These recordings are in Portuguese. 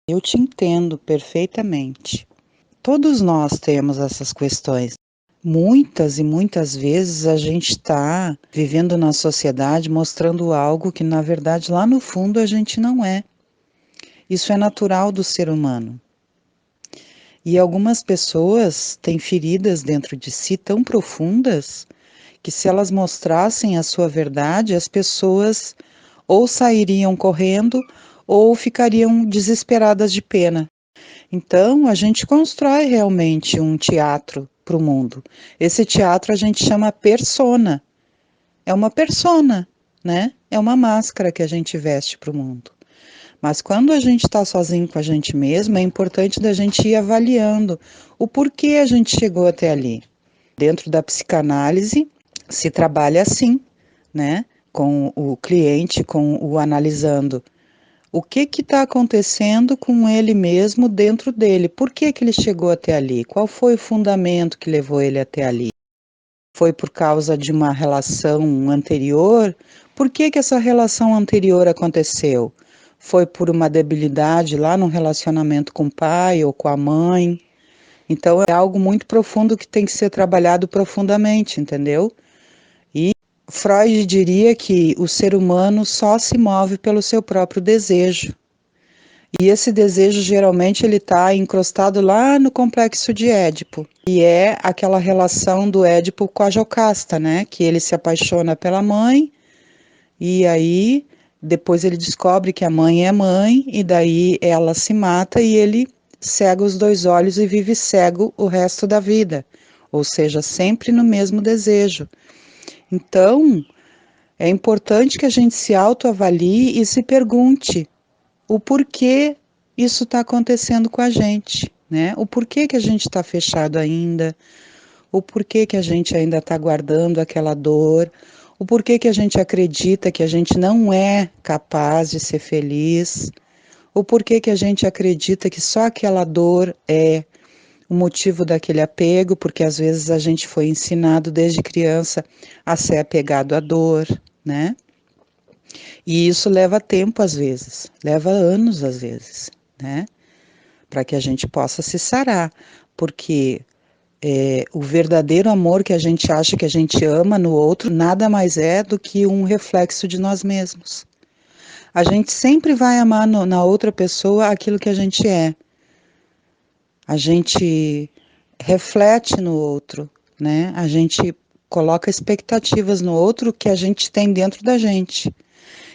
Eu te entendo perfeitamente. Todos nós temos essas questões. Muitas e muitas vezes a gente está vivendo na sociedade mostrando algo que, na verdade, lá no fundo a gente não é. Isso é natural do ser humano. E algumas pessoas têm feridas dentro de si tão profundas que, se elas mostrassem a sua verdade, as pessoas ou sairiam correndo ou ficariam desesperadas de pena. Então, a gente constrói realmente um teatro para o mundo. Esse teatro a gente chama persona. É uma persona, né? É uma máscara que a gente veste para o mundo. Mas quando a gente está sozinho com a gente mesmo, é importante da gente ir avaliando o porquê a gente chegou até ali. Dentro da psicanálise, se trabalha assim, né? Com o cliente, com o analisando. O que está acontecendo com ele mesmo dentro dele? Por que ele chegou até ali? Qual foi o fundamento que levou ele até ali? Foi por causa de uma relação anterior? Por que essa relação anterior aconteceu? Foi por uma debilidade lá no relacionamento com o pai ou com a mãe? Então é algo muito profundo que tem que ser trabalhado profundamente, entendeu? E Freud diria que o ser humano só se move pelo seu próprio desejo. E esse desejo geralmente ele está encrostado lá no complexo de Édipo, e é aquela relação do Édipo com a Jocasta, né? Que ele se apaixona pela mãe e aí depois ele descobre que a mãe é mãe e daí ela se mata e ele cega os dois olhos e vive cego o resto da vida, ou seja, sempre no mesmo desejo. Então, é importante que a gente se autoavalie e se pergunte o porquê isso está acontecendo com a gente, né? O porquê que a gente está fechado ainda, o porquê que a gente ainda está guardando aquela dor, o porquê que a gente acredita que a gente não é capaz de ser feliz, o porquê que a gente acredita que só aquela dor é o motivo daquele apego, porque às vezes a gente foi ensinado desde criança a ser apegado à dor, né? E isso leva tempo às vezes, leva anos às vezes, né? Para que a gente possa se sarar, porque o verdadeiro amor que a gente acha que a gente ama no outro nada mais é do que um reflexo de nós mesmos. A gente sempre vai amar na outra pessoa aquilo que a gente é. A gente reflete no outro, né? A gente coloca expectativas no outro que a gente tem dentro da gente.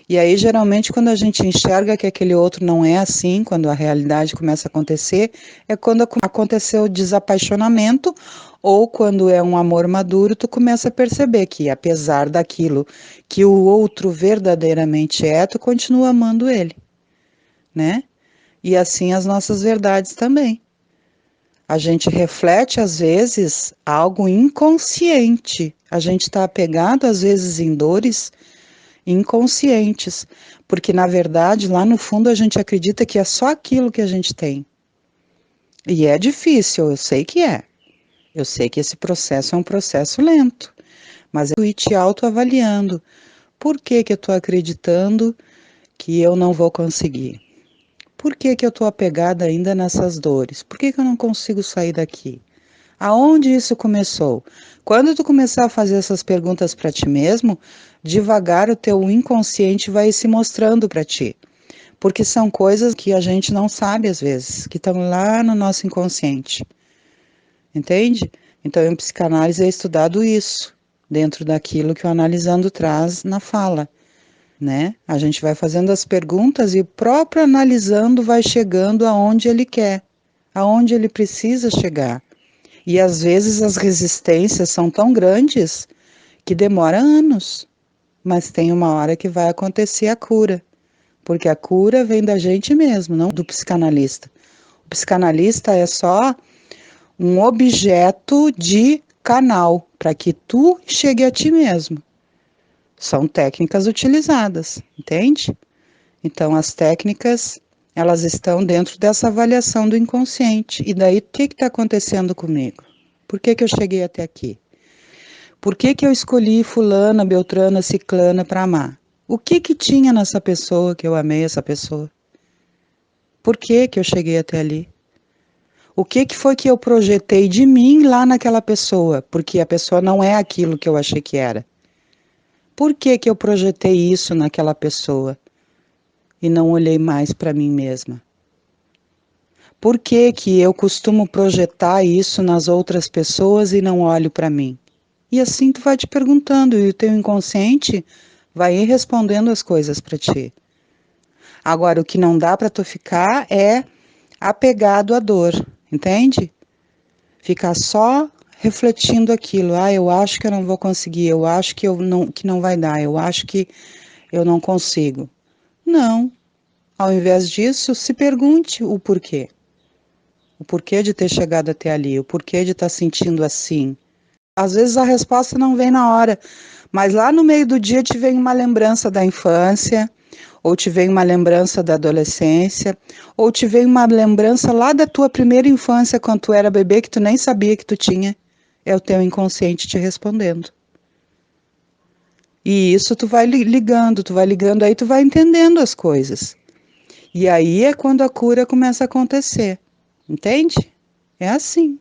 E aí, geralmente, quando a gente enxerga que aquele outro não é assim, quando a realidade começa a acontecer, é quando aconteceu o desapaixonamento ou quando é um amor maduro, tu começa a perceber que, apesar daquilo que o outro verdadeiramente é, tu continua amando ele, né? E assim as nossas verdades também. A gente reflete, às vezes, algo inconsciente. A gente está apegado, às vezes, em dores inconscientes, porque na verdade lá no fundo a gente acredita que é só aquilo que a gente tem. E é difícil, eu sei que é. Eu sei que esse processo é um processo lento, mas eu ir te autoavaliando. Por que eu estou acreditando que eu não vou conseguir? Por que eu estou apegada ainda nessas dores? Por que eu não consigo sair daqui? Aonde isso começou? Quando tu começar a fazer essas perguntas para ti mesmo, devagar o teu inconsciente vai se mostrando para ti. Porque são coisas que a gente não sabe às vezes, que estão lá no nosso inconsciente. Entende? Então, em psicanálise é estudado isso, dentro daquilo que o analisando traz na fala, né? A gente vai fazendo as perguntas e o próprio analisando vai chegando aonde ele quer, aonde ele precisa chegar. E às vezes as resistências são tão grandes que demora anos, mas tem uma hora que vai acontecer a cura, porque a cura vem da gente mesmo, não do psicanalista. O psicanalista é só um objeto de canal para que tu chegue a ti mesmo. São técnicas utilizadas, entende? Então as técnicas elas estão dentro dessa avaliação do inconsciente. E daí o que está acontecendo comigo? Por que eu cheguei até aqui? Por que eu escolhi fulana, beltrana, ciclana para amar? O que tinha nessa pessoa que eu amei essa pessoa? Por que que eu cheguei até ali? O que que foi que eu projetei de mim lá naquela pessoa? Porque a pessoa não é aquilo que eu achei que era. Por que que eu projetei isso naquela pessoa e não olhei mais para mim mesma? Por que que eu costumo projetar isso nas outras pessoas e não olho para mim? E assim tu vai te perguntando e o teu inconsciente vai ir respondendo as coisas para ti. Agora, o que não dá para tu ficar é apegado à dor, entende? Ficar só refletindo aquilo. Ah, eu acho que eu não vou conseguir, eu acho que não vai dar, eu acho que eu não consigo. Não. Ao invés disso, se pergunte o porquê. O porquê de ter chegado até ali, o porquê de estar sentindo assim. Às vezes a resposta não vem na hora, mas lá no meio do dia te vem uma lembrança da infância, ou te vem uma lembrança da adolescência, ou te vem uma lembrança lá da tua primeira infância, quando tu era bebê, que tu nem sabia que tu tinha. É o teu inconsciente te respondendo. E isso tu vai ligando, aí tu vai entendendo as coisas. E aí é quando a cura começa a acontecer. Entende? É assim.